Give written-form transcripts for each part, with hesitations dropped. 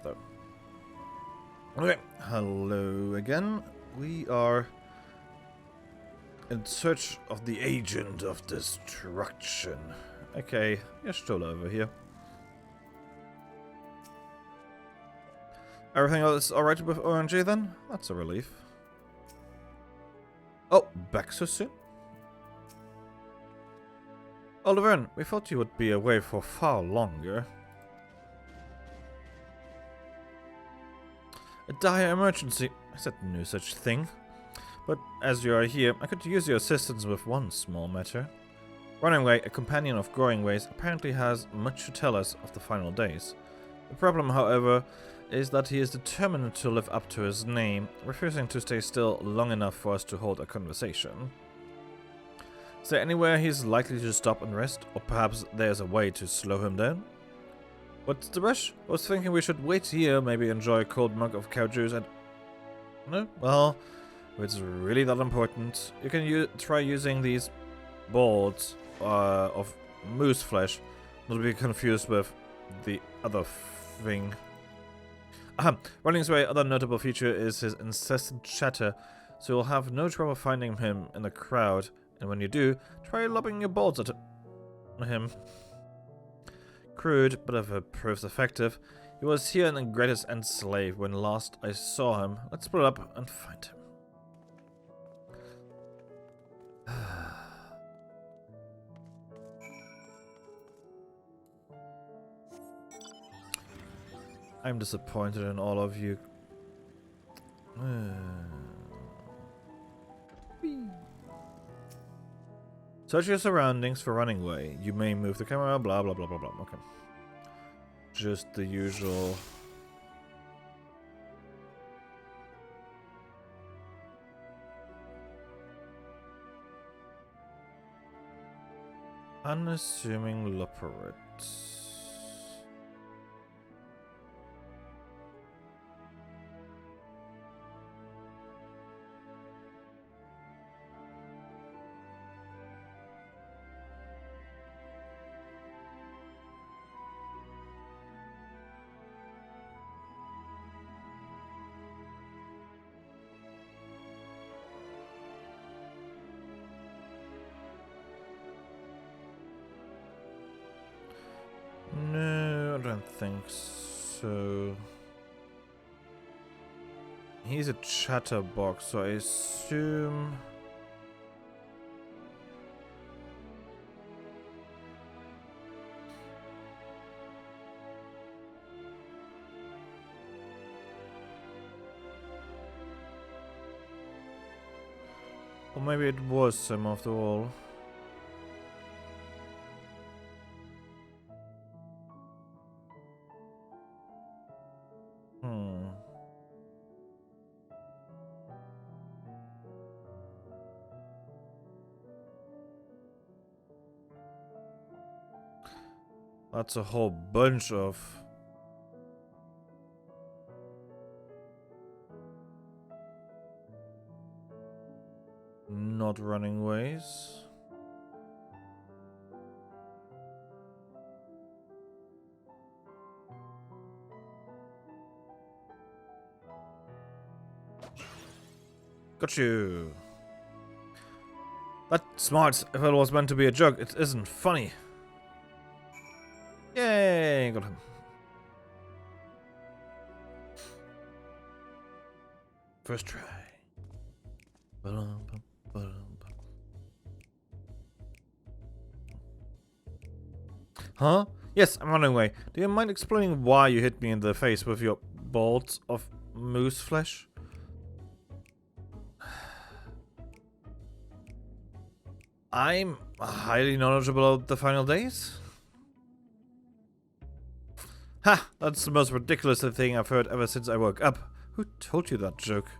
though. Okay, hello again. We are in search of the agent of destruction. Okay, you're still over here. Everything else alright with ONG then? That's a relief. Oh, back so soon? Oh, Laverne, we thought you would be away for far longer. A dire emergency. I said no such thing. But as you are here, I could use your assistance with one small matter. Runningway, a companion of Growingways, apparently has much to tell us of the final days. The problem, however, is that he is determined to live up to his name, refusing to stay still long enough for us to hold a conversation. Is there anywhere he's likely to stop and rest, or perhaps there's a way to slow him down? What's the rush? I was thinking we should wait here, maybe enjoy a cold mug of cow juice and... No? Well, if it's really that important, you can try using these balls of moose flesh, not to be confused with the other thing. Running's way other notable feature is his incessant chatter, so you'll have no trouble finding him in the crowd, and when you do, try lobbing your balls at him. Crude, but if it proves effective, he was here in the greatest enslave when last I saw him. Let's split up and find him. I'm disappointed in all of you. Search your surroundings for Runningway. You may move the camera, blah blah blah blah blah. Okay. Just the usual. Unassuming Loperate. No, I don't think so. He's a chatterbox, so I assume... Or maybe it was him after all. That's a whole bunch of... not running ways. Got you. That's smart. If it was meant to be a joke, it isn't funny. Yay, got him. First try. Huh? Yes, I'm running away. Do you mind explaining why you hit me in the face with your balls of moose flesh? I'm highly knowledgeable of the final days. Ha! That's the most ridiculous thing I've heard ever since I woke up. Who told you that joke?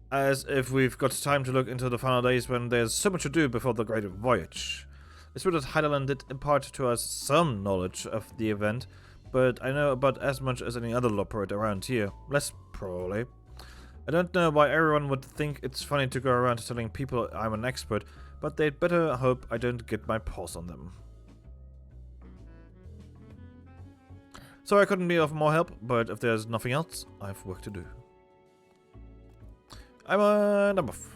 As if we've got time to look into the final days when there's so much to do before the great voyage. It's true that Heidelin did impart to us some knowledge of the event, but I know about as much as any other Loperate around here. Less, probably. I don't know why everyone would think it's funny to go around telling people I'm an expert, but they'd better hope I don't get my paws on them. Sorry I couldn't be of more help, but if there's nothing else, I have work to do. I'm off.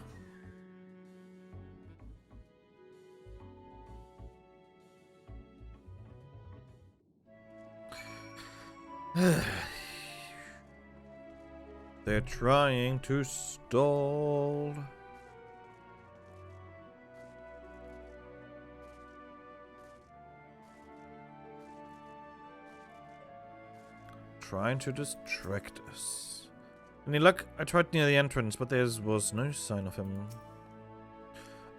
They're trying to stall. Trying to distract us. Any luck? I tried near the entrance, but there was no sign of him.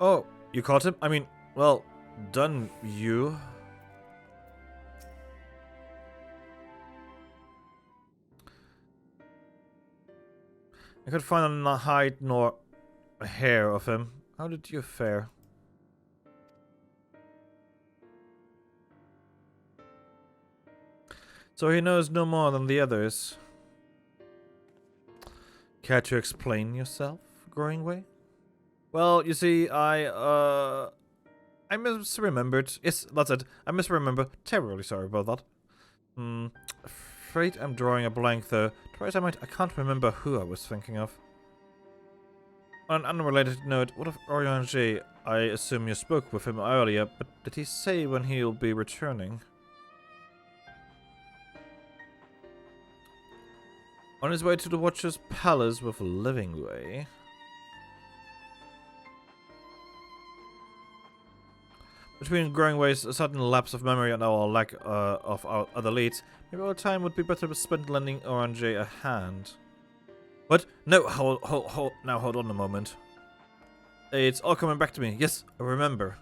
Oh, you caught him? I mean, well, done, you. I could find no hide nor a hair of him. How did you fare? So he knows no more than the others. Care to explain yourself, Growingway? Well, you see, I misremembered. Yes, that's it. I misremember. Terribly sorry about that. Afraid I'm drawing a blank though. Try as I might, I can't remember who I was thinking of. On an unrelated note, what of Orianger? I assume you spoke with him earlier, but did he say when he'll be returning? On his way to the Watcher's Palace with Livingway. Between Growingway's sudden lapse of memory and our lack of our other leads, maybe our time would be better spent lending Oranger a hand. What? No, hold on a moment. It's all coming back to me. Yes, I remember.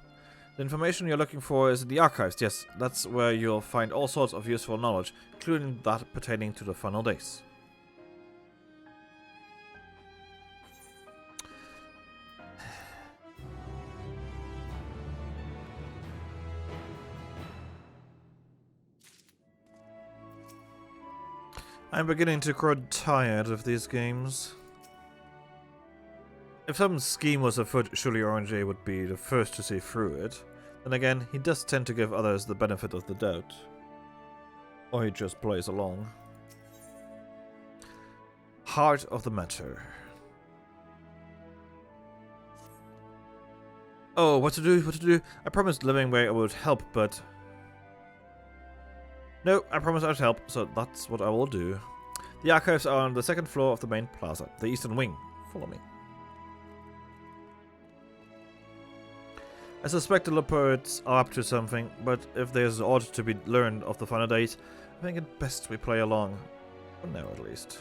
The information you're looking for is in the archives. Yes, that's where you'll find all sorts of useful knowledge, including that pertaining to the final days. I'm beginning to grow tired of these games. If some scheme was afoot, surely Oranger would be the first to see through it. Then again, he does tend to give others the benefit of the doubt. Or he just plays along. Heart of the matter. Oh, what to do? I promised Livingway I would help, but... No, I promised I'd help, so that's what I will do. The archives are on the second floor of the main plaza, the eastern wing. Follow me. I suspect the Leopards are up to something, but if there's aught to be learned of the final days, I think it best we play along. For now, at least.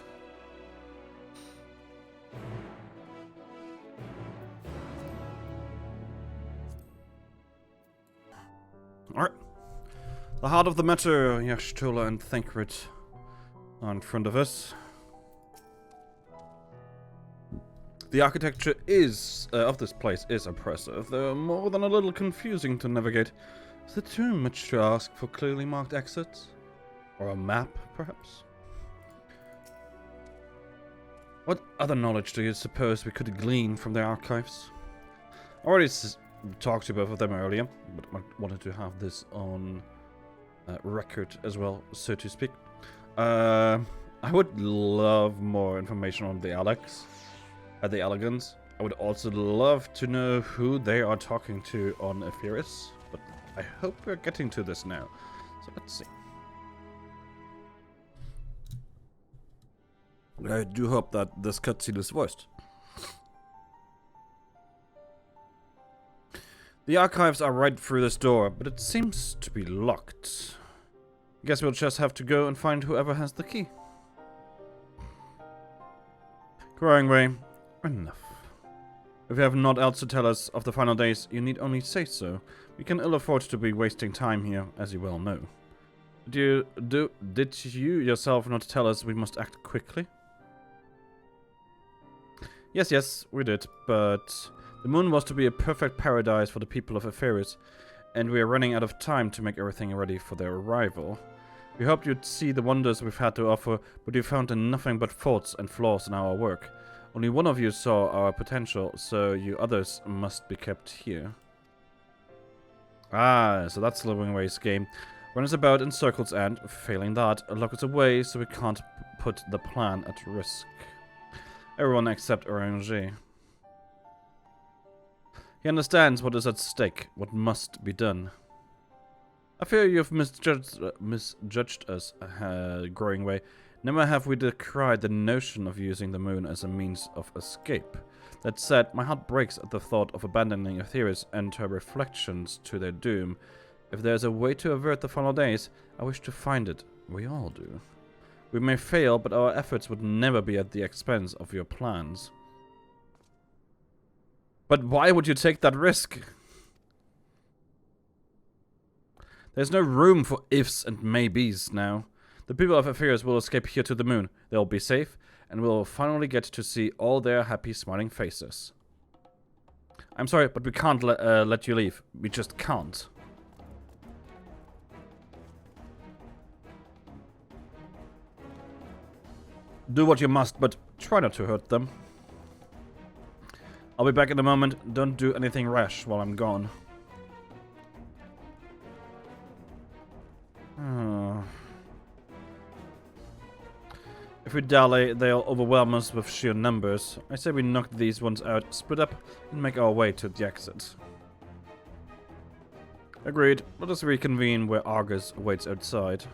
Alright. The heart of the matter, Yashtola and Thancred are in front of us. The architecture of this place is impressive, though more than a little confusing to navigate. Is it too much to ask for clearly marked exits? Or a map, perhaps? What other knowledge do you suppose we could glean from the archives? I already talked to both of them earlier, but I wanted to have this on record as well, so to speak. I would love more information on the Elegans. I would also love to know who they are talking to on Epheris, but I hope we're getting to this now. So let's see. I do hope that this cutscene is voiced. The archives are right through this door, but it seems to be locked. Guess we'll just have to go and find whoever has the key. Growingway, enough. If you have naught else to tell us of the final days, you need only say so. We can ill afford to be wasting time here, as you well know. Did you yourself not tell us we must act quickly? Yes, we did, but the moon was to be a perfect paradise for the people of Epheris, and we are running out of time to make everything ready for their arrival. We hoped you'd see the wonders we've had to offer, but you found nothing but faults and flaws in our work. Only one of you saw our potential, so you others must be kept here. Ah, so that's Livingway's game. Run us about in circles and, failing that, lock us away so we can't put the plan at risk. Everyone except Orange. He understands what is at stake, what must be done. I fear you have misjudged us, growing way. Never have we decried the notion of using the moon as a means of escape. That said, my heart breaks at the thought of abandoning Etheris and her reflections to their doom. If there is a way to avert the final days, I wish to find it. We all do. We may fail, but our efforts would never be at the expense of your plans. But why would you take that risk? There's no room for ifs and maybes now. The people of Etheris will escape here to the moon. They'll be safe, and we'll finally get to see all their happy, smiling faces. I'm sorry, but we can't let you leave. We just can't. Do what you must, but try not to hurt them. I'll be back in a moment. Don't do anything rash while I'm gone. If we dally, they'll overwhelm us with sheer numbers. I say we knock these ones out, split up, and make our way to the exit. Agreed. Let us reconvene where Argus awaits outside.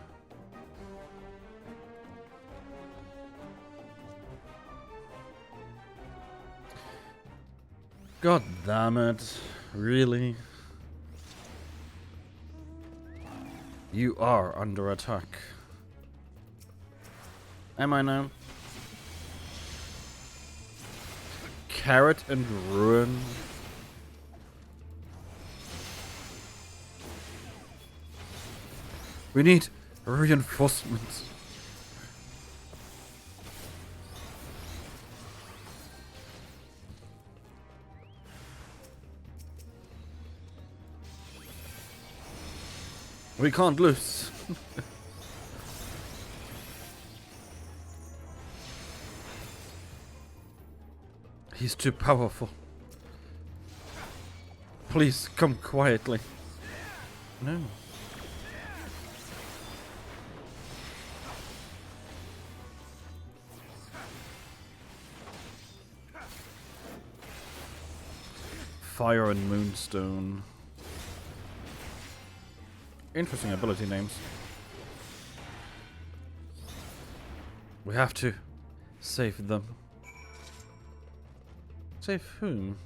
God damn it. Really? You are under attack. Am I now? Carrot and ruin. We need reinforcements. We can't lose. He's too powerful. Please come quietly. No. Fire and Moonstone. Interesting ability names. We have to save them. Save whom?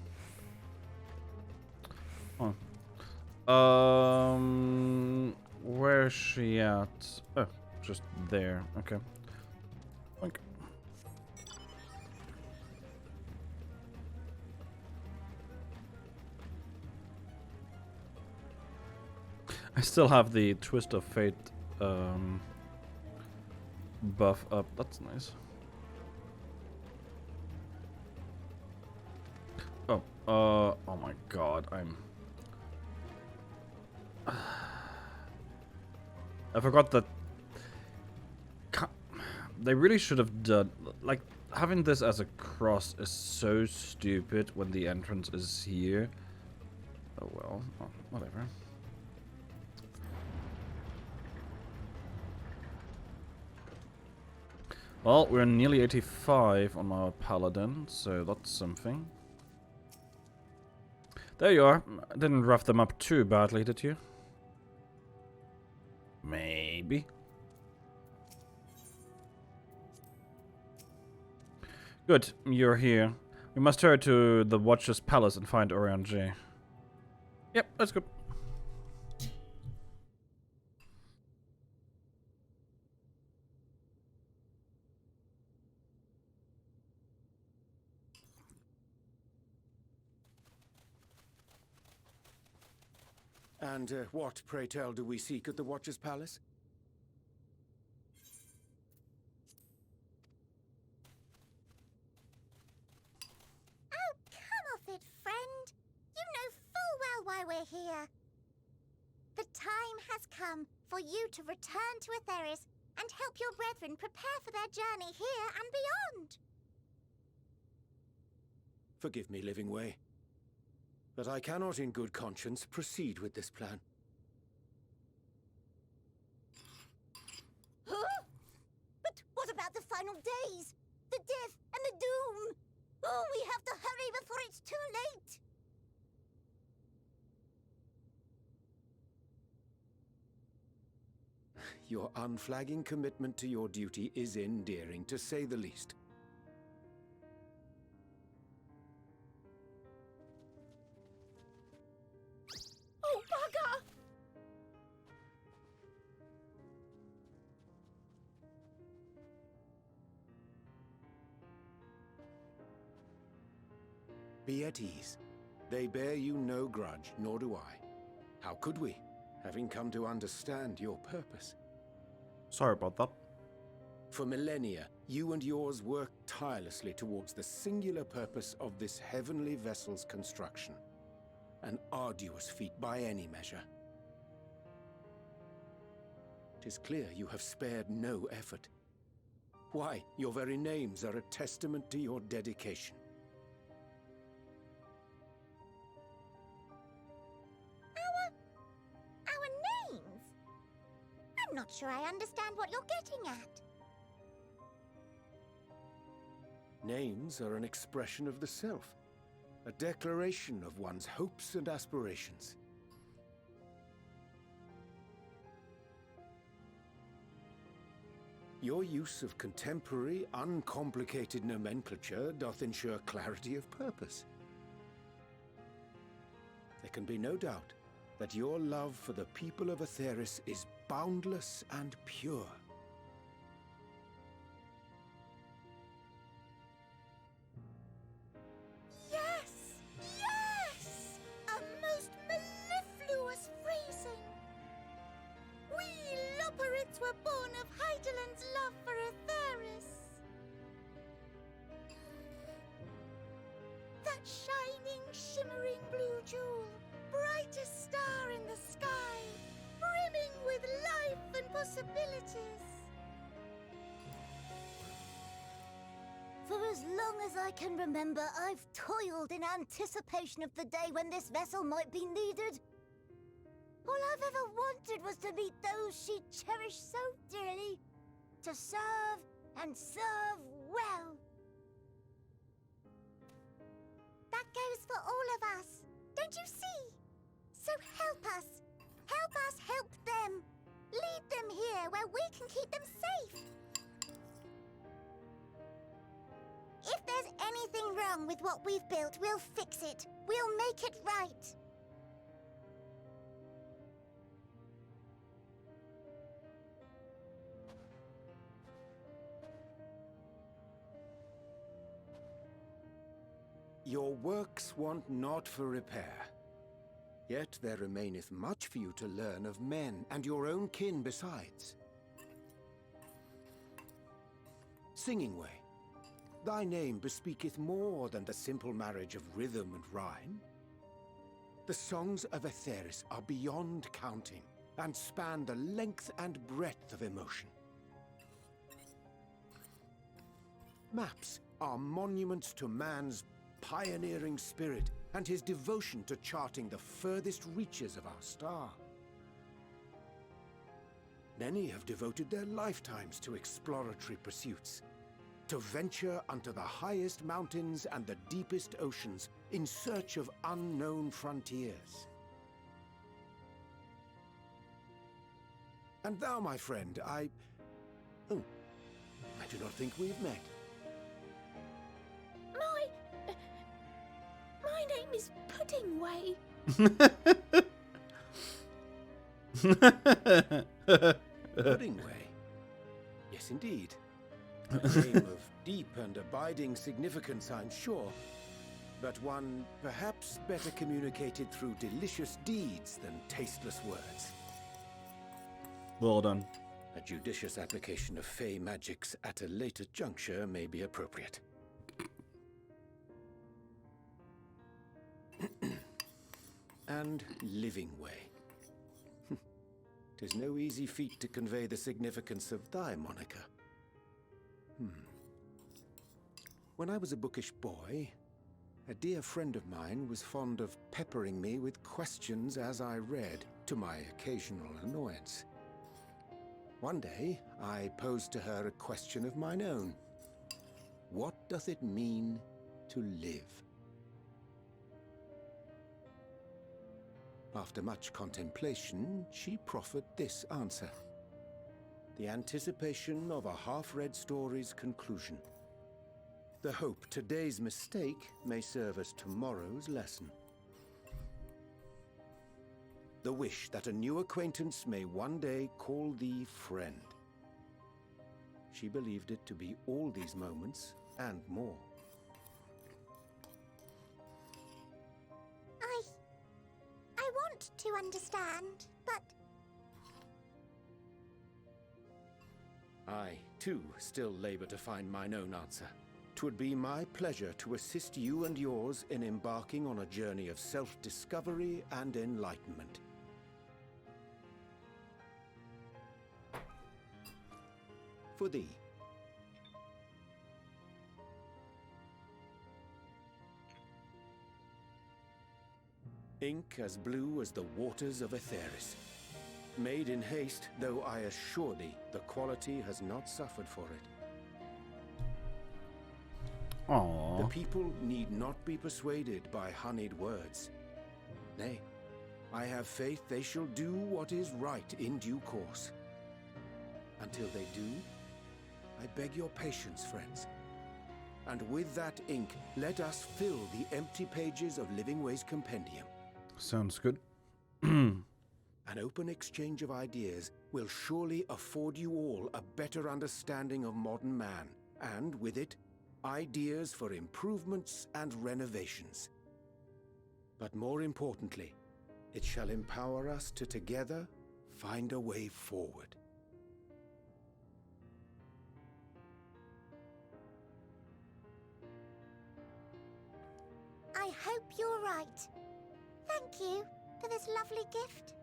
Oh. Where's she at? Oh, just there. Okay. Like. I still have the Twist of Fate buff up. That's nice. Oh my god, I forgot that they really should have done, like, having this as a cross is so stupid when the entrance is here. Oh well, whatever. Well, we're nearly 85 on our paladin, so that's something. There you are. Didn't rough them up too badly, did you? Maybe. Good, you're here. We must hurry to the Watcher's Palace and find Orange. Yep, let's go. And what, pray tell, do we seek at the Watcher's Palace? Oh, come off it, friend. You know full well why we're here. The time has come for you to return to Etheris and help your brethren prepare for their journey here and beyond. Forgive me, Living Way, but I cannot in good conscience proceed with this plan. final days. The death and the doom. Oh, we have to hurry before it's too late. Your unflagging commitment to your duty is endearing, to say the least. Oh, bugger! Be at ease. They bear you no grudge, nor do I. How could we, having come to understand your purpose? Sorry about that. For millennia, you and yours worked tirelessly towards the singular purpose of this heavenly vessel's construction. An arduous feat by any measure. It is clear you have spared no effort. Why, your very names are a testament to your dedication. Our names? I'm not sure I understand what you're getting at. Names are an expression of the self, a declaration of one's hopes and aspirations. Your use of contemporary, uncomplicated nomenclature doth ensure clarity of purpose. There can be no doubt that your love for the people of Aetheris is boundless and pure. Yes! Yes! A most mellifluous phrasing! We Loporrits were born of Hydaelyn's love for Aetheris. That shining, shimmering blue jewel, brightest star in the sky, brimming with life and possibilities. For as long as I can remember, I've toiled in anticipation of the day when this vessel might be needed. All I've ever wanted was to meet those she cherished so dearly, to serve and serve well. That goes for all of us, don't you see? So help us help them. Lead them here where we can keep them safe. If there's anything wrong with what we've built, we'll fix it. We'll make it right. Your works want not for repair. Yet there remaineth much for you to learn of men, and your own kin besides. Singing Way, thy name bespeaketh more than the simple marriage of rhythm and rhyme. The songs of Aetheris are beyond counting, and span the length and breadth of emotion. Maps are monuments to man's pioneering spirit and his devotion to charting the furthest reaches of our star. Many have devoted their lifetimes to exploratory pursuits, to venture unto the highest mountains and the deepest oceans in search of unknown frontiers. And thou, my friend, I do not think we've met. My name is Puddingway. Puddingway? Yes, indeed. A name of deep and abiding significance, I'm sure, but one perhaps better communicated through delicious deeds than tasteless words. Well done. A judicious application of fey magics at a later juncture may be appropriate. And Living Way. 'Tis no easy feat to convey the significance of thy moniker. When I was a bookish boy, a dear friend of mine was fond of peppering me with questions as I read, to my occasional annoyance. One day, I posed to her a question of mine own. What does it mean to live? After much contemplation, she proffered this answer. The anticipation of a half-read story's conclusion. The hope today's mistake may serve as tomorrow's lesson. The wish that a new acquaintance may one day call thee friend. She believed it to be all these moments and more. I want to understand, but I, too, still labor to find mine own answer. 'Twould be my pleasure to assist you and yours in embarking on a journey of self-discovery and enlightenment. For thee. Ink as blue as the waters of Aetheris. Made in haste, though I assure thee, the quality has not suffered for it. The Aww. people need not be persuaded by honeyed words. Nay, I have faith they shall do what is right in due course. Until they do, I beg your patience, friends. And with that ink, let us fill the empty pages of Living Way's compendium. Sounds good. An open exchange of ideas will surely afford you all a better understanding of modern man, and with it, ideas for improvements and renovations. But more importantly, it shall empower us to together find a way forward. I hope you're right. Thank you for this lovely gift.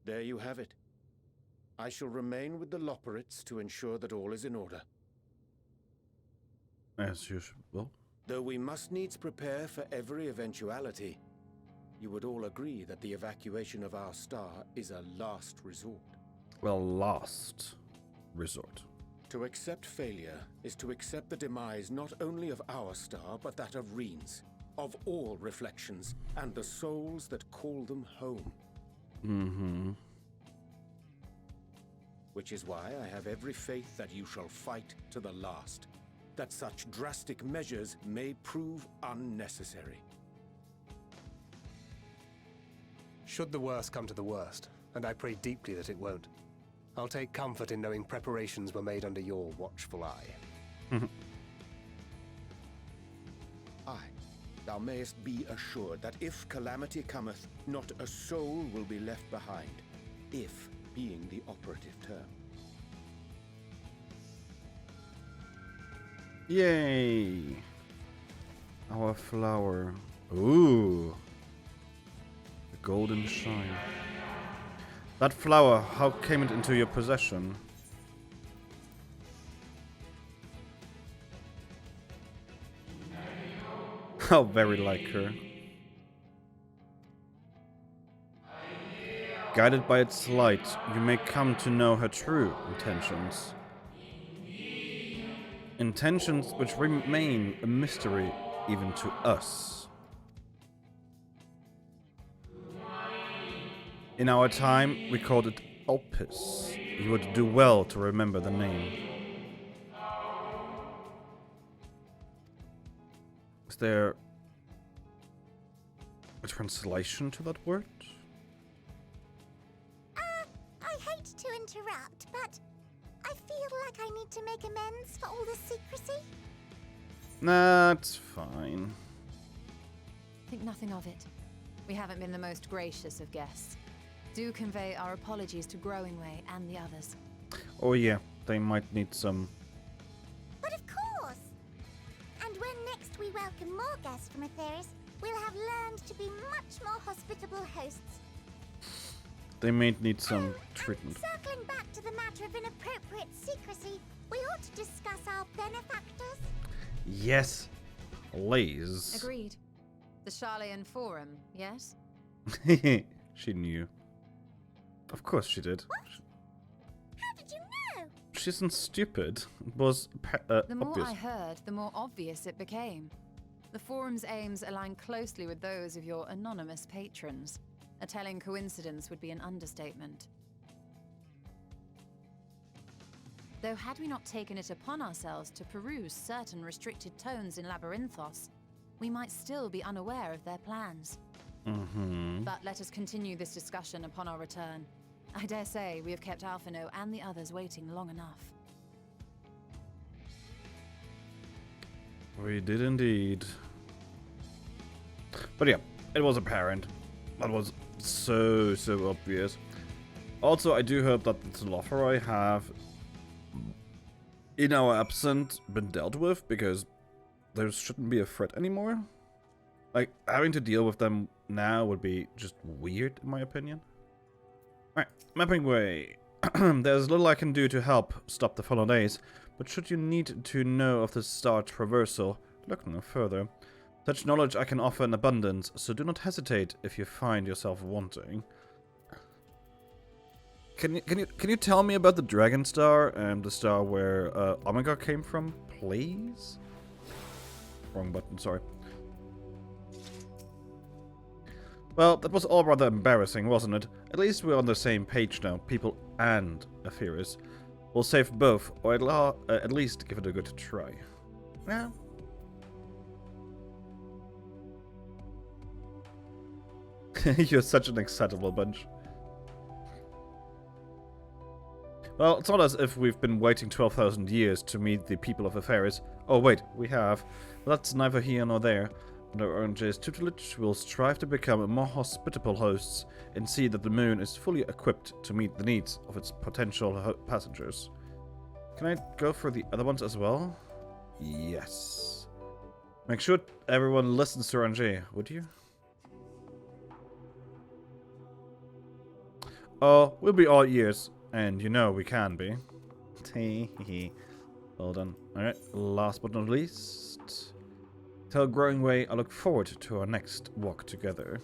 There you have it. I shall remain with the Loporrits to ensure that all is in order. As usual. Though we must needs prepare for every eventuality, you would all agree that the evacuation of our star is a last resort. Well, last resort. To accept failure is to accept the demise not only of our star, but that of Reen's, of all reflections, and the souls that call them home. Mm-hmm. Which is why I have every faith that you shall fight to the last, that such drastic measures may prove unnecessary. Should the worst come to the worst, and I pray deeply that it won't, I'll take comfort in knowing preparations were made under your watchful eye. Aye, thou mayest be assured that if calamity cometh, not a soul will be left behind, if being the operative term. Yay! Our flower. Ooh. The golden shine. That flower, how came it into your possession? How very like her. Guided by its light, you may come to know her true intentions. Intentions which remain a mystery even to us. In our time, we called it Opus. You would do well to remember the name. Is there a translation to that word? I hate to interrupt, but I feel like I need to make amends for all the secrecy. Nah, it's fine. Think nothing of it. We haven't been the most gracious of guests. Do convey our apologies to Growing Way and the others. Oh yeah, they might need some... But of course! And when next we welcome more guests from Aetheris, we'll have learned to be much more hospitable hosts. They may need some treatment. And circling back to the matter of inappropriate secrecy, we ought to discuss our benefactors. Yes. Lays. Agreed. The Charlayan Forum, yes? She knew. Of course she did. How did you know? She isn't stupid. It was The more obvious. I heard, the more obvious it became. The Forum's aims align closely with those of your anonymous patrons. A telling coincidence would be an understatement. Though had we not taken it upon ourselves to peruse certain restricted tones in Labyrinthos, we might still be unaware of their plans. But let us continue this discussion upon our return. I dare say we have kept Alphino and the others waiting long enough. We did indeed. But yeah, it was apparent. That was so obvious. Also, I do hope that the Telothroi have, in our absence, been dealt with, because there shouldn't be a threat anymore. Like, having to deal with them now would be just weird, in my opinion. Alright, mapping way. There's little I can do to help stop the fallen days, but should you need to know of the star traversal, look no further. Such knowledge I can offer in abundance, so do not hesitate if you find yourself wanting. Can you tell me about the Dragon Star and the star where Omega came from, please? Wrong button, sorry. Well, that was all rather embarrassing, wasn't it? At least we're on the same page now, people and Aetherius. We'll save both, or at least give it a good try. Yeah. You're such an excitable bunch. Well, it's not as if we've been waiting 12,000 years to meet the people of Aetherius. Oh wait, we have. But that's neither here nor there. Under RNJ's tutelage, we'll strive to become more hospitable hosts and see that the moon is fully equipped to meet the needs of its potential passengers. Can I go for the other ones as well? Yes. Make sure everyone listens to RNJ, would you? Oh, we'll be all ears, and you know we can be. Well done. Alright, last but not least. Tell Growing Way I look forward to our next walk together.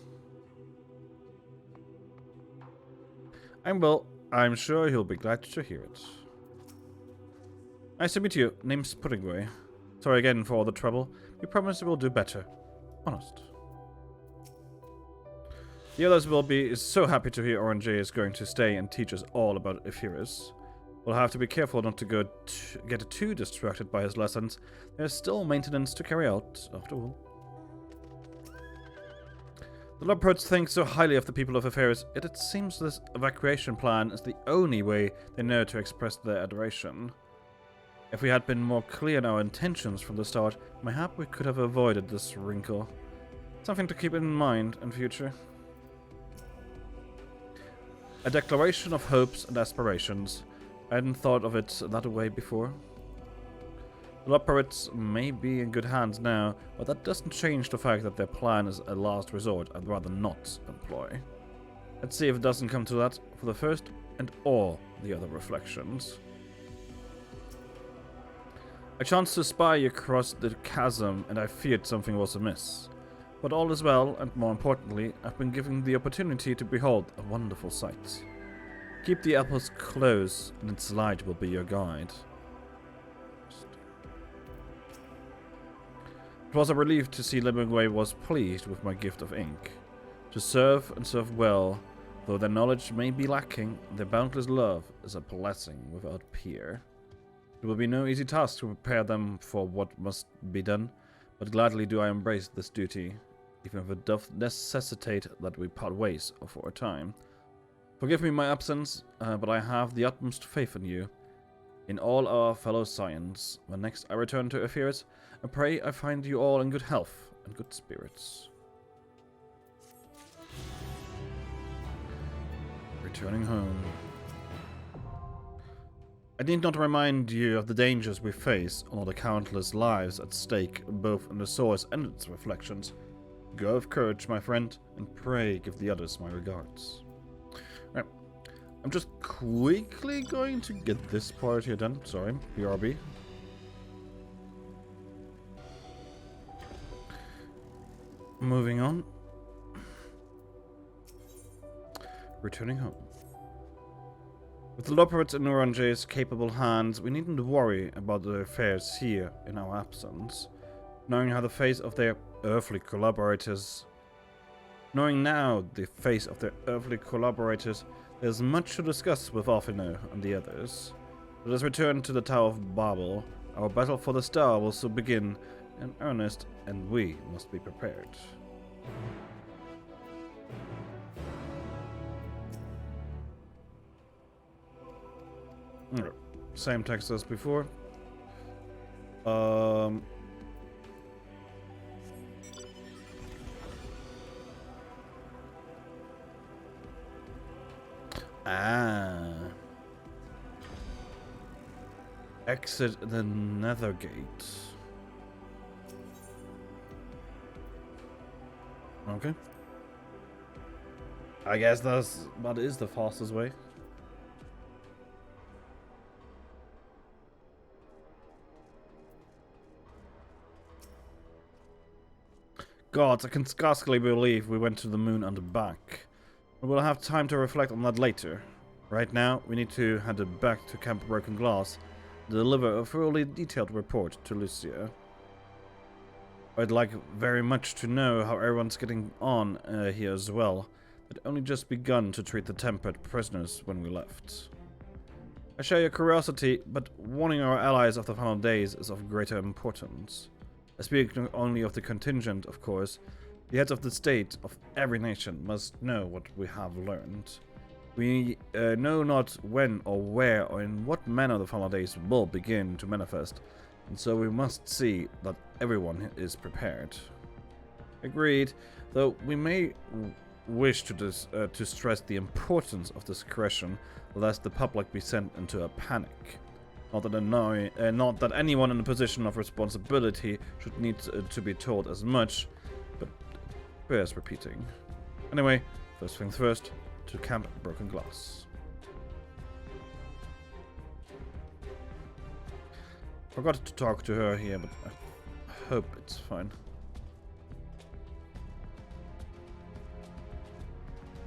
And well, I'm sure he'll be glad to hear it. Nice to meet you. Name's Puddingway. Sorry again for all the trouble. We promise we'll do better. Honest. The others will be so happy to hear RNJ is going to stay and teach us all about Aetherius. We'll have to be careful not to get too distracted by his lessons. There's still maintenance to carry out, after all. The Leopards think so highly of the people of Aetherius, yet it seems this evacuation plan is the only way they know to express their adoration. If we had been more clear in our intentions from the start, mayhap we could have avoided this wrinkle. Something to keep in mind in future. A declaration of hopes and aspirations. I hadn't thought of it that way before. The Leopards may be in good hands now, but that doesn't change the fact that their plan is a last resort I'd rather not employ. Let's see if it doesn't come to that for the first and all the other reflections. I chanced to spy you across the chasm, and I feared something was amiss. But all is well, and more importantly, I've been given the opportunity to behold a wonderful sight. Keep the apples close, and its light will be your guide. It was a relief to see Limingway was pleased with my gift of ink. To serve and serve well, though their knowledge may be lacking, their boundless love is a blessing without peer. It will be no easy task to prepare them for what must be done, but gladly do I embrace this duty, even if it doth necessitate that we part ways for a time. Forgive me my absence, but I have the utmost faith in you, in all our fellow science. When next I return to Aetherius, I pray I find you all in good health and good spirits. Returning home. I need not remind you of the dangers we face, or the countless lives at stake, both in the source and its reflections. Go with courage, my friend, and pray give the others my regards. Right. I'm just quickly going to get this part here done. Sorry, BRB. moving on. Returning home. With the Loperits and Orange's capable hands, we needn't worry about their affairs here in our absence. Knowing now the face of their earthly collaborators, there's much to discuss with Arfino and the others. Let us return to the Tower of Babel. Our battle for the star will soon begin in earnest, and we must be prepared. Same text as before. Exit the Nether Gate. Okay. I guess that is the fastest way. God, I can scarcely believe we went to the moon and back. But we'll have time to reflect on that later. Right now, we need to head back to Camp Broken Glass and deliver a fully detailed report to Lucia. I'd like very much to know how everyone's getting on here as well. I'd only just begun to treat the tempered prisoners when we left. I share your curiosity, but warning our allies of the final days is of greater importance. I speak not only of the contingent, of course. The heads of the state of every nation must know what we have learned. We know not when or where or in what manner the final days will begin to manifest, and so we must see that everyone is prepared. Agreed, though we may wish to stress the importance of discretion, lest the public be sent into a panic. Not that anyone in a position of responsibility should need to be told as much, but bears repeating. Anyway, first things first, to Camp Broken Glass. Forgot to talk to her here, but I hope it's fine.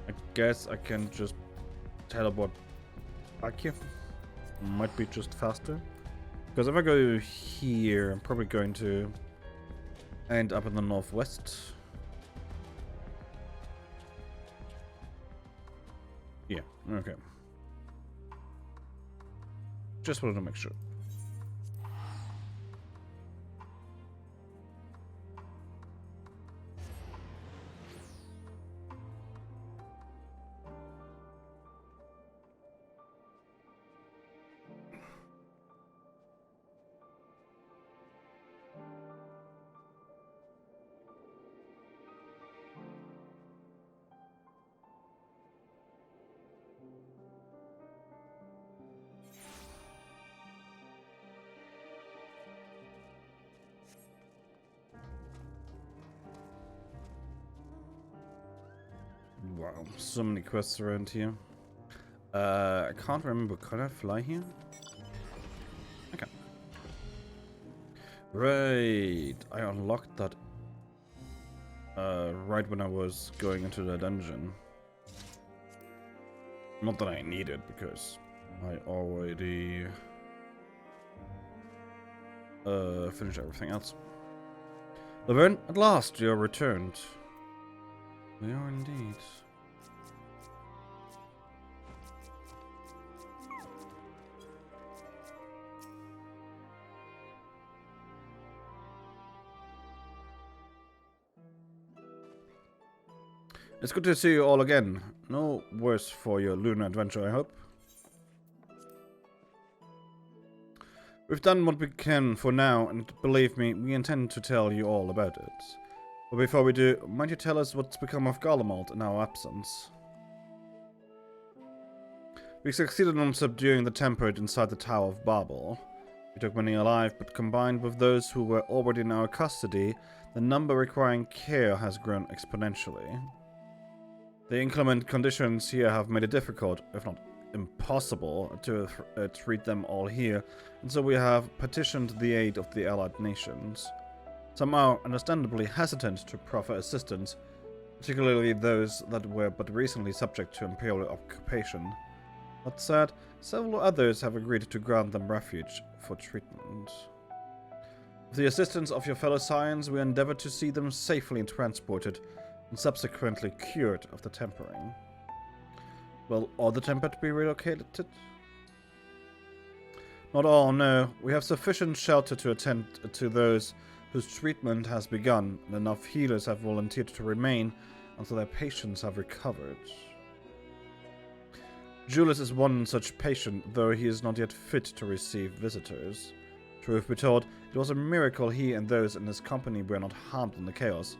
I guess I can just teleport back here. Might be just faster. Because if I go here, I'm probably going to end up in the northwest. Yeah, okay. Just wanted to make sure. Wow, so many quests around here. I can't remember. Can I fly here? Okay. Right. I unlocked that right when I was going into the dungeon. Not that I need it, because I already finished everything else. Laverne, at last you are returned. We are indeed. It's good to see you all again. No worse for your lunar adventure, I hope. We've done what we can for now, and believe me, we intend to tell you all about it. But before we do, might you tell us what's become of Garlemald in our absence? We succeeded in subduing the Tempered inside the Tower of Babel. We took many alive, but combined with those who were already in our custody, the number requiring care has grown exponentially. The inclement conditions here have made it difficult, if not impossible, to treat them all here, and so we have petitioned the aid of the allied nations. Some are understandably hesitant to proffer assistance, particularly those that were but recently subject to imperial occupation. That said, several others have agreed to grant them refuge for treatment. With the assistance of your fellow Scions, we endeavor to see them safely transported and subsequently cured of the tempering. Will all the tempered be relocated? Not all, no. We have sufficient shelter to attend to those whose treatment has begun, and enough healers have volunteered to remain until their patients have recovered. Julius is one such patient, though he is not yet fit to receive visitors. Truth be told, it was a miracle he and those in his company were not harmed in the chaos.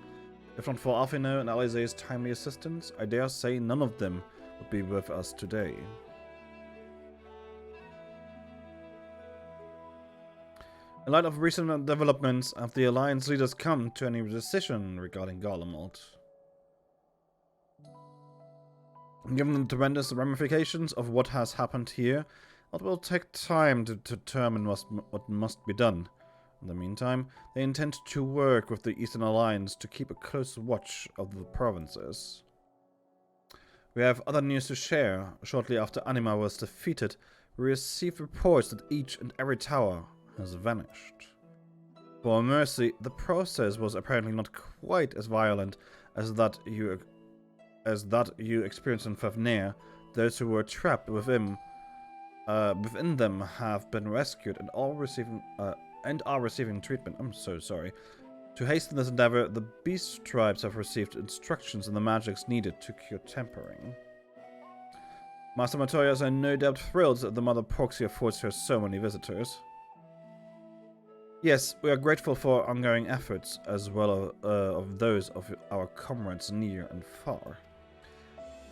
If not for Alfino and Alize's timely assistance, I dare say none of them would be with us today. In light of recent developments, have the Alliance leaders come to any decision regarding Garlemald? Given the tremendous ramifications of what has happened here, it will take time to determine what must be done. In the meantime, they intend to work with the Eastern Alliance to keep a close watch of the provinces. We have other news to share. Shortly after Anima was defeated, we received reports that each and every tower has vanished. For mercy, the process was apparently not quite as violent as that you experienced in Fafnir. Those who were trapped within them have been rescued and are receiving treatment. I'm so sorry. To hasten this endeavor, the beast tribes have received instructions on the magics needed to cure tempering. Master Matoyas are no doubt thrilled that the Mother Proxy affords her so many visitors. Yes, we are grateful for ongoing efforts, as well of those of our comrades near and far.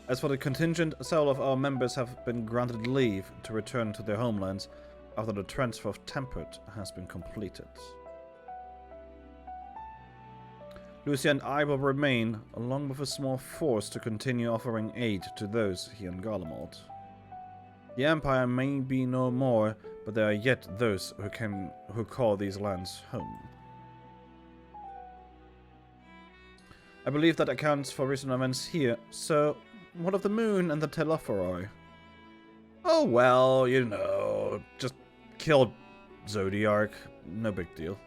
As for the contingent, several of our members have been granted leave to return to their homelands after the transfer of Tempered has been completed. Lucia and I will remain, along with a small force, to continue offering aid to those here in Garlemald. The Empire may be no more, but there are yet those who call these lands home. I believe that accounts for recent events here, so what of the moon and the Telophoroi? Oh well, you know, just killed Zodiark, no big deal.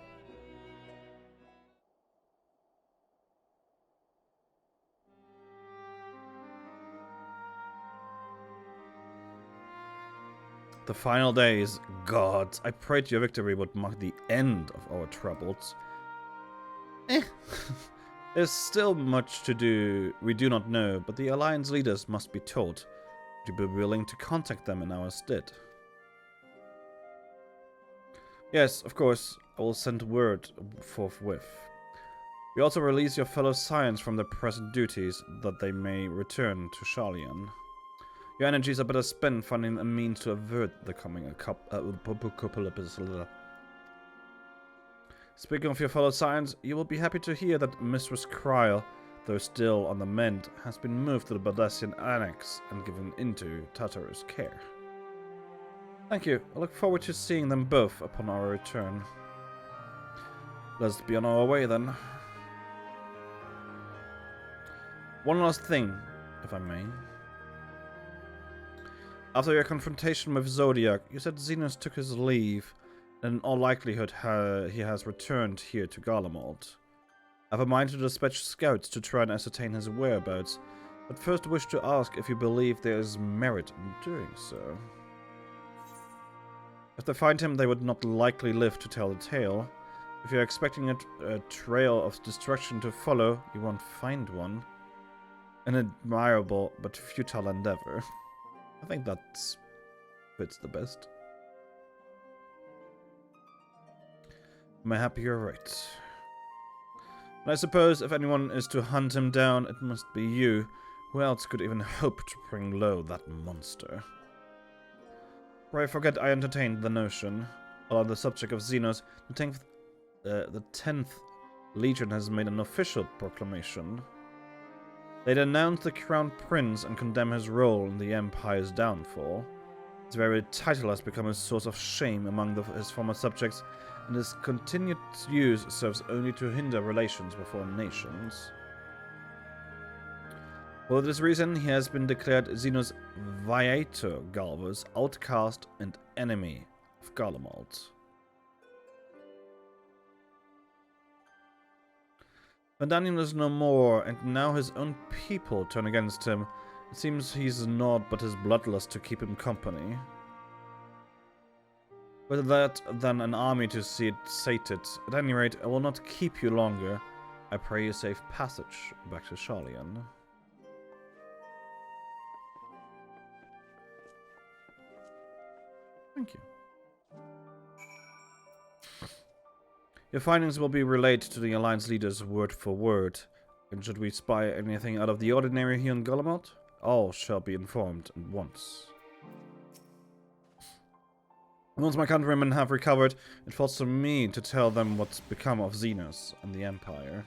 The final days, gods, I prayed your victory would mark the end of our troubles. There's still much to do we do not know, but the Alliance leaders must be told. Would you be willing to contact them in our stead? Yes, of course, I will send word forthwith. We also release your fellow Scions from their present duties, that they may return to Sharlayan. Your energies are better spent finding a means to avert the coming apocalypse. Speaking of your fellow Scions, you will be happy to hear that Mistress Kryl, though still on the mend, has been moved to the Baldassian Annex and given into Tataru's care. Thank you. I look forward to seeing them both upon our return. Let's be on our way then. One last thing, if I may. After your confrontation with Zodiac, you said Xenos took his leave, and in all likelihood he has returned here to Garlemald. I have a mind to dispatch scouts to try and ascertain his whereabouts, but first wish to ask if you believe there is merit in doing so. If they find him, they would not likely live to tell the tale. If you're expecting a trail of destruction to follow, you won't find one. An admirable but futile endeavor. I think that fits the best. Am I happy you're right? And I suppose if anyone is to hunt him down, it must be you. Who else could even hope to bring low that monster? For I forget I entertained the notion. While on the subject of Xenos, the 10th Legion has made an official proclamation. They denounce the Crown Prince and condemn his role in the Empire's downfall. His very title has become a source of shame among his former subjects, and his continued use serves only to hinder relations with foreign nations. For this reason, he has been declared Xenos Viator Galva's outcast and enemy of Garlemald. Vandanian is no more, and now his own people turn against him. It seems he's naught but his bloodlust to keep him company. Better that than an army to see it sated. At any rate, I will not keep you longer. I pray you safe passage back to Sharlayan. Thank you. Your findings will be relayed to the Alliance leaders word for word. And should we spy anything out of the ordinary here in Garlemald, all shall be informed at once. Once my countrymen have recovered, it falls to me to tell them what's become of Xenos and the Empire.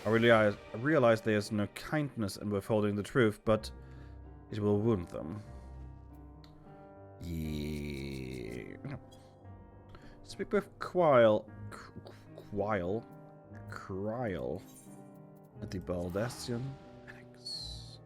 I realize there is no kindness in withholding the truth, but it will wound them. Yeah. Speak with Kryl at the Baldassian Annex.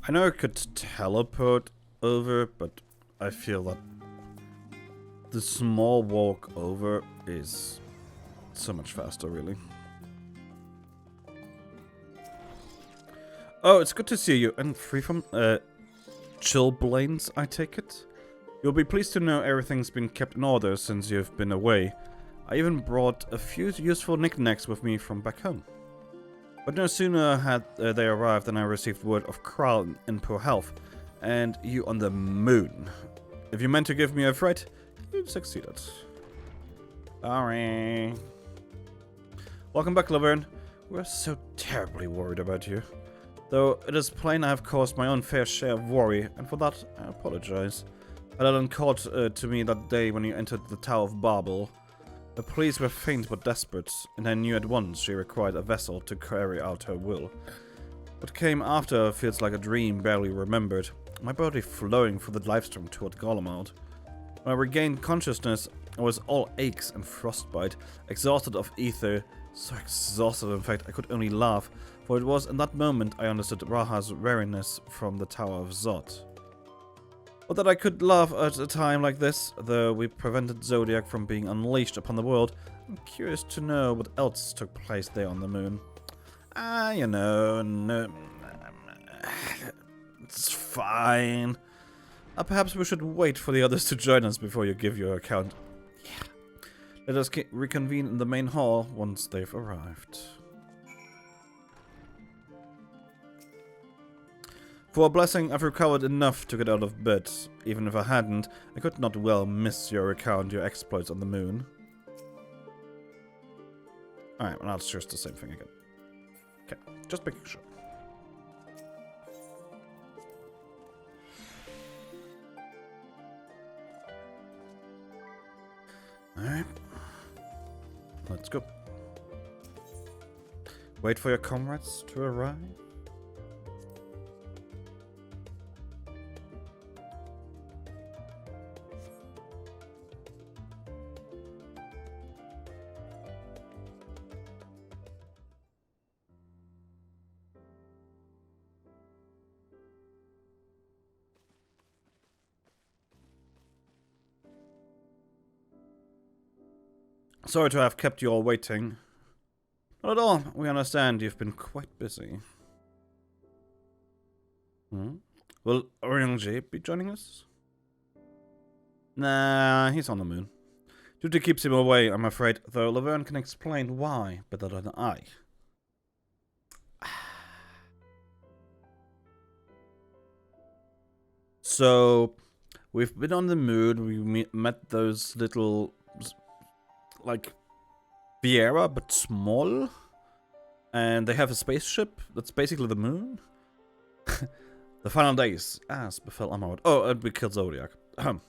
I know I could teleport over, but I feel that the small walk over is so much faster, really. Oh, it's good to see you, and free from chilblains, I take it? You'll be pleased to know everything's been kept in order since you've been away. I even brought a few useful knickknacks with me from back home. But no sooner had they arrived than I received word of Kryl in poor health, and you on the moon. If you meant to give me a fright, you succeeded. Sorry. Welcome back, Laverne. We're so terribly worried about you. Though it is plain I have caused my own fair share of worry, and for that I apologize. Had it uncaught to me that day when you entered the Tower of Babel. The police were faint but desperate, and I knew at once she required a vessel to carry out her will. What came after feels like a dream barely remembered, my body flowing through the livestream toward Garlemald. When I regained consciousness, I was all aches and frostbite, exhausted of ether, so exhausted in fact I could only laugh, for it was in that moment I understood Raha's weariness from the Tower of Zod. But that I could laugh at a time like this, though we prevented Zodiac from being unleashed upon the world, I'm curious to know what else took place there on the moon. You know, no, it's fine. Perhaps we should wait for the others to join us before you give your account. Yeah. Let us reconvene in the main hall once they've arrived. For a blessing, I've recovered enough to get out of bed. Even if I hadn't, I could not well miss your account, your exploits on the moon. Alright, well, that's just the same thing again. Okay, just making sure. Alright. Let's go. Wait for your comrades to arrive. Sorry to have kept you all waiting. Not at all. We understand you've been quite busy. Will Oriangé be joining us? Nah, he's on the moon. Duty keeps him away, I'm afraid, though Laverne can explain why better than I. So, we've been on the moon. We met those little, like, Viera, but small. And they have a spaceship that's basically the moon. The final days, as befell Amarod. Oh, and we killed Zodiac. And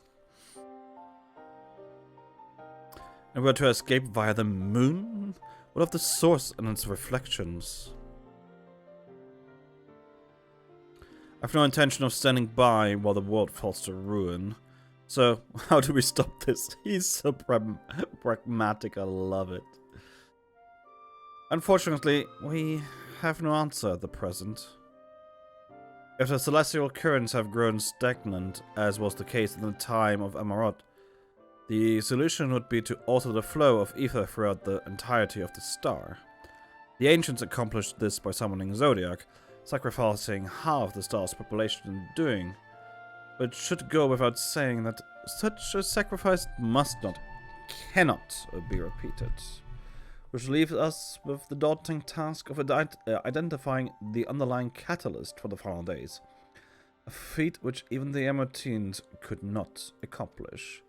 we're to escape via the moon? What of the source and its reflections? I've no intention of standing by while the world falls to ruin. So, how do we stop this? He's so pragmatic, I love it. Unfortunately, we have no answer at the present. If the celestial currents have grown stagnant, as was the case in the time of Amarot, the solution would be to alter the flow of ether throughout the entirety of the star. The ancients accomplished this by summoning Zodiac, sacrificing half the star's population in doing, but it should go without saying that such a sacrifice must not, cannot be repeated. Which leaves us with the daunting task of identifying the underlying catalyst for the final days. A feat which even the Amortines could not accomplish.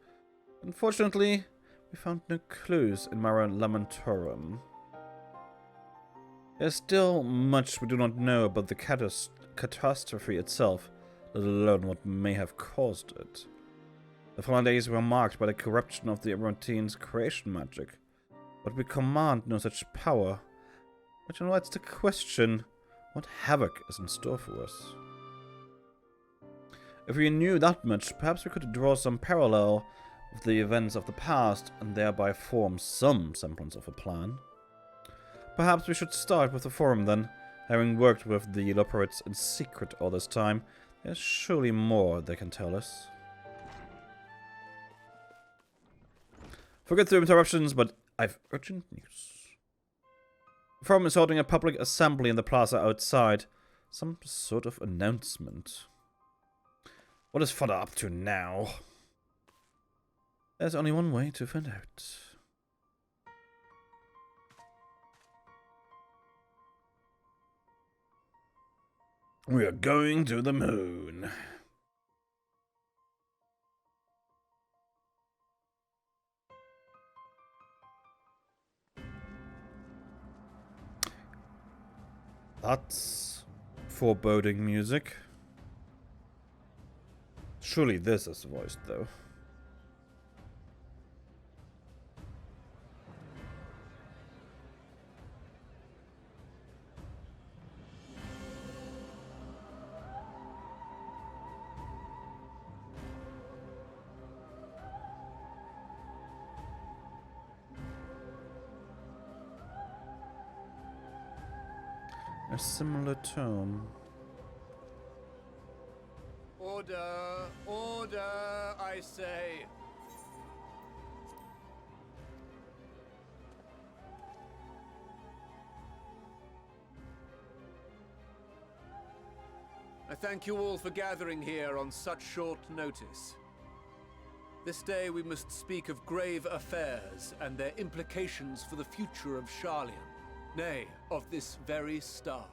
Unfortunately, we found no clues in Mara Lamentorum. There's still much we do not know about the catastrophe itself, let alone what may have caused it. The final days were marked by the corruption of the Amortines' creation magic, but we command no such power, which invites the question, what havoc is in store for us? If we knew that much, perhaps we could draw some parallel with the events of the past and thereby form some semblance of a plan. Perhaps we should start with the Forum then. Having worked with the Loperites in secret all this time, there's surely more they can tell us. Forget the interruptions, but I've urgent news. The Forum is holding a public assembly in the plaza outside. Some sort of announcement. What is Fodder up to now? There's only one way to find out. We are going to the moon. That's foreboding music. Surely this is voiced, though. A similar tone. Order! Order, I say! I thank you all for gathering here on such short notice. This day we must speak of grave affairs and their implications for the future of Sharlayan. Nay, of this very star.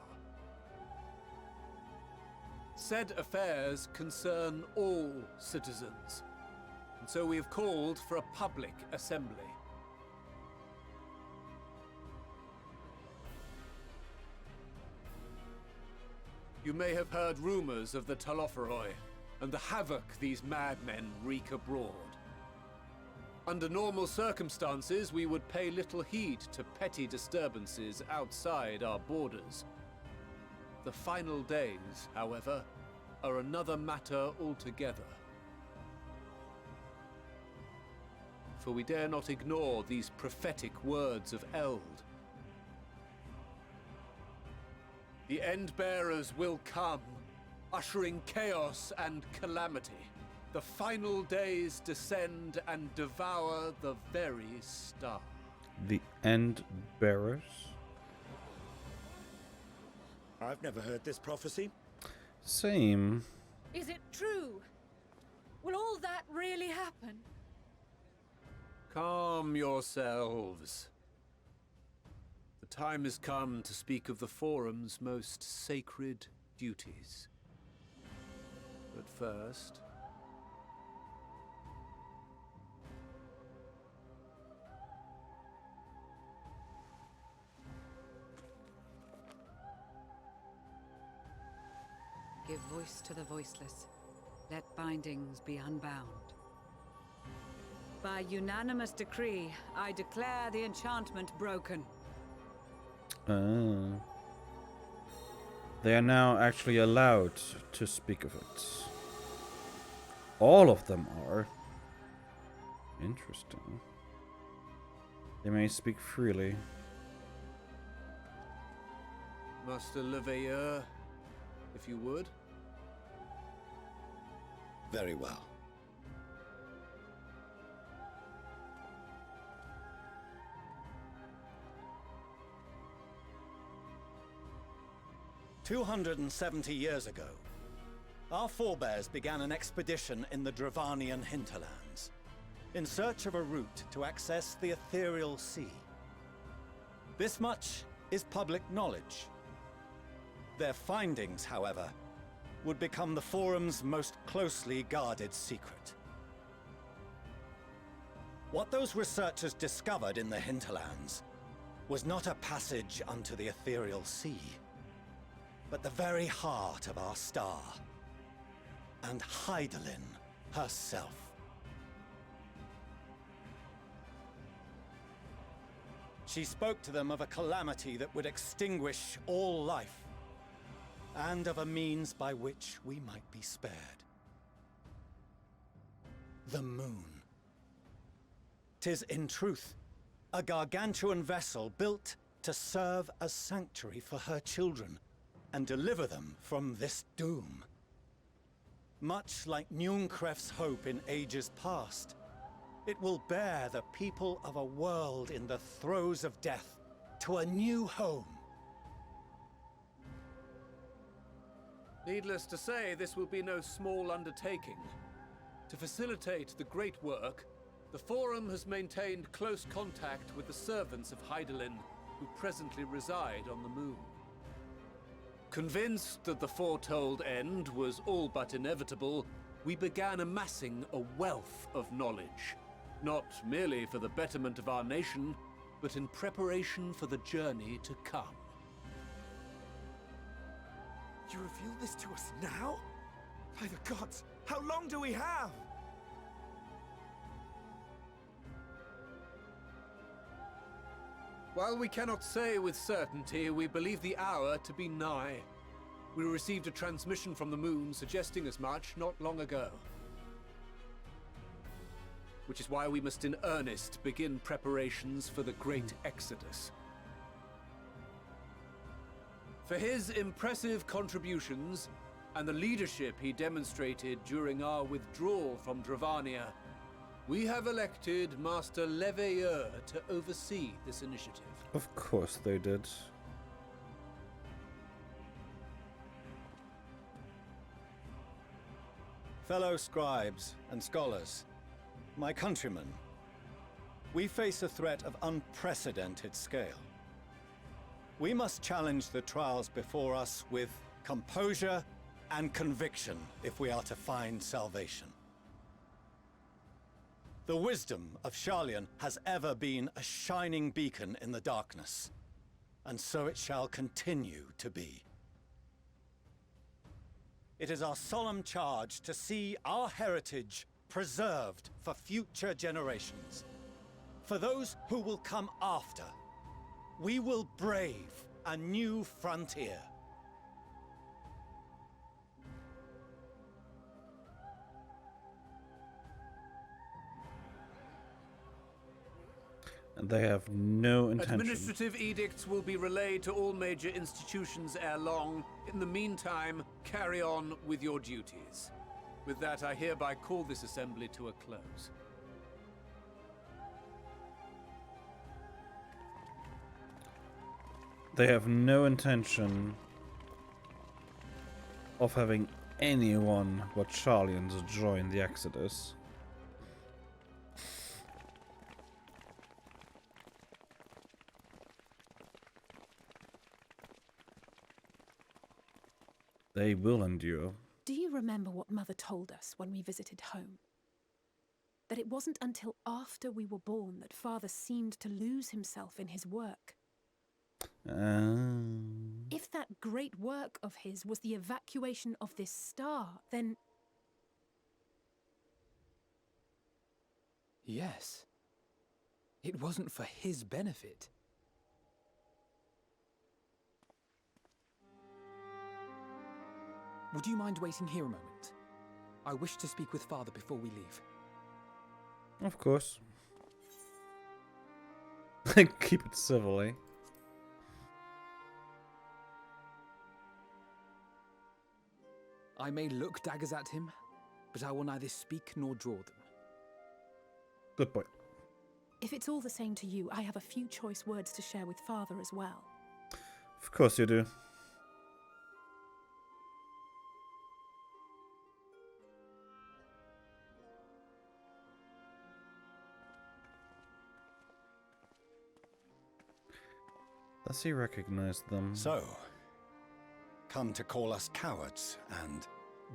Said affairs concern all citizens, and so we have called for a public assembly. You may have heard rumors of the Talopheroi and the havoc these madmen wreak abroad. Under normal circumstances, we would pay little heed to petty disturbances outside our borders. The final days, however, are another matter altogether. For we dare not ignore these prophetic words of Eld. The Endbearers will come, ushering chaos and calamity. The final days descend and devour the very star. The End Bearers? I've never heard this prophecy. Same. Is it true? Will all that really happen? Calm yourselves. The time has come to speak of the Forum's most sacred duties. But first... Give voice to the voiceless. Let bindings be unbound. By unanimous decree, I declare the enchantment broken. They are now actually allowed to speak of it. All of them are. Interesting. They may speak freely. Master Leveilleur, if you would. Very well. "270 years ago, our forebears began an expedition in the Dravanian hinterlands, in search of a route to access the ethereal sea. This much is public knowledge. Their findings, however, would become the Forum's most closely guarded secret. What those researchers discovered in the hinterlands was not a passage unto the ethereal sea, but the very heart of our star, and Hydaelyn herself. She spoke to them of a calamity that would extinguish all life, and of a means by which we might be spared. The moon. 'Tis in truth a gargantuan vessel built to serve as sanctuary for her children, and deliver them from this doom. Much like Nunkref's hope in ages past, it will bear the people of a world in the throes of death to a new home. Needless to say, this will be no small undertaking. To facilitate the great work, the Forum has maintained close contact with the servants of Hydaelyn, who presently reside on the moon. Convinced that the foretold end was all but inevitable, we began amassing a wealth of knowledge, not merely for the betterment of our nation, but in preparation for the journey to come. You reveal this to us now? By the gods, how long do we have? While we cannot say with certainty, we believe the hour to be nigh. We received a transmission from the moon suggesting as much not long ago. Which is why we must in earnest begin preparations for the great exodus. For his impressive contributions and the leadership he demonstrated during our withdrawal from Dravania, we have elected Master Leveilleur to oversee this initiative. Of course they did. Fellow scribes and scholars, my countrymen, we face a threat of unprecedented scale. We must challenge the trials before us with composure and conviction if we are to find salvation. The wisdom of Sharlayan has ever been a shining beacon in the darkness, and so it shall continue to be. It is our solemn charge to see our heritage preserved for future generations. For those who will come after, we will brave a new frontier. And they have no intention. Administrative edicts will be relayed to all major institutions ere long. In the meantime, carry on with your duties. With that, I hereby call this assembly to a close. They have no intention of having anyone but Sharlayans join the Exodus. They will endure. Do you remember what Mother told us when we visited home. That it wasn't until after we were born that Father seemed to lose himself in his work. If that great work of his was the evacuation of this star, then... Yes. It wasn't for his benefit. Would you mind waiting here a moment? I wish to speak with Father before we leave. Of course. Keep it civil, eh? I may look daggers at him, but I will neither speak nor draw them. Good point. If it's all the same to you, I have a few choice words to share with Father as well. Of course you do. Does he recognize them? So, come to call us cowards and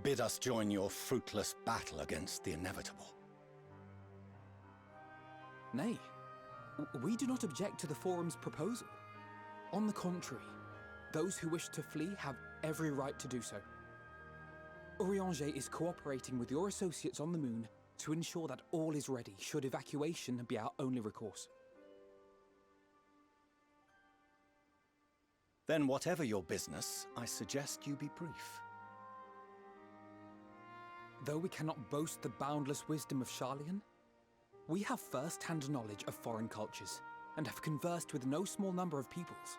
bid us join your fruitless battle against the inevitable. Nay, we do not object to the Forum's proposal. On the contrary, those who wish to flee have every right to do so. Urianger is cooperating with your associates on the moon to ensure that all is ready should evacuation be our only recourse. Then whatever your business, I suggest you be brief. Though we cannot boast the boundless wisdom of Sharlayan, we have first-hand knowledge of foreign cultures and have conversed with no small number of peoples.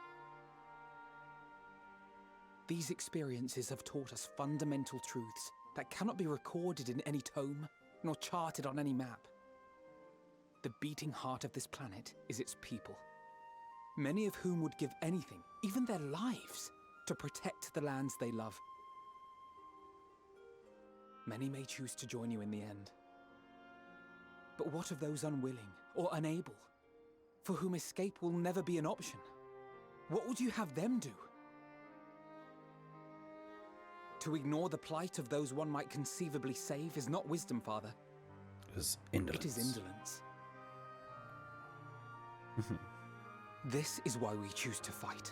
These experiences have taught us fundamental truths that cannot be recorded in any tome nor charted on any map. The beating heart of this planet is its people, many of whom would give anything, even their lives, to protect the lands they love. Many may choose to join you in the end. But what of those unwilling or unable, for whom escape will never be an option? What would you have them do? To ignore the plight of those one might conceivably save is not wisdom, Father. It is indolence. It is indolence. This is why we choose to fight.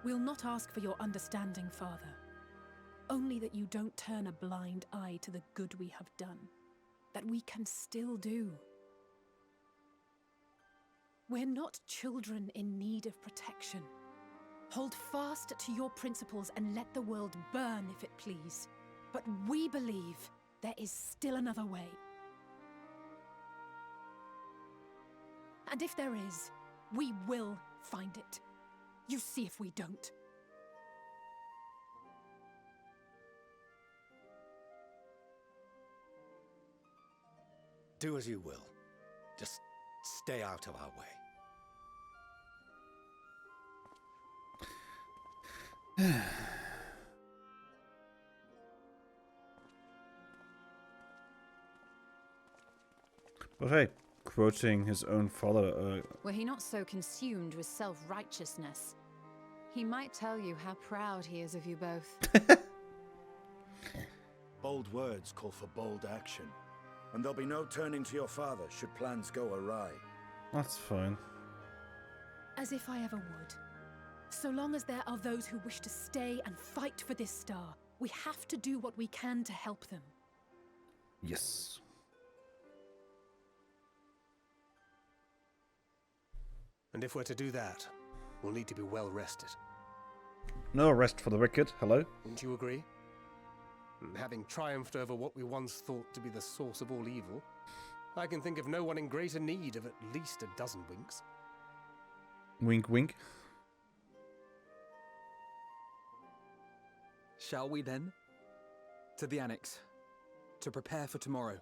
We'll not ask for your understanding, Father. Only that you don't turn a blind eye to the good we have done. That we can still do. We're not children in need of protection. Hold fast to your principles and let the world burn if it please. But we believe there is still another way. And if there is, we will find it. You see if we don't. Do as you will. Just stay out of our way. But hey, quoting his own father. Were he not so consumed with self-righteousness, he might tell you how proud he is of you both. Bold words call for bold action. And there'll be no turning to your father should plans go awry. That's fine. As if I ever would. So long as there are those who wish to stay and fight for this star, we have to do what we can to help them. Yes. And if we're to do that, we'll need to be well rested. No rest for the wicked, hello? Wouldn't you agree? And having triumphed over what we once thought to be the source of all evil, I can think of no one in greater need of at least a dozen winks. Wink, wink. Shall we then? To the Annex, to prepare for tomorrow.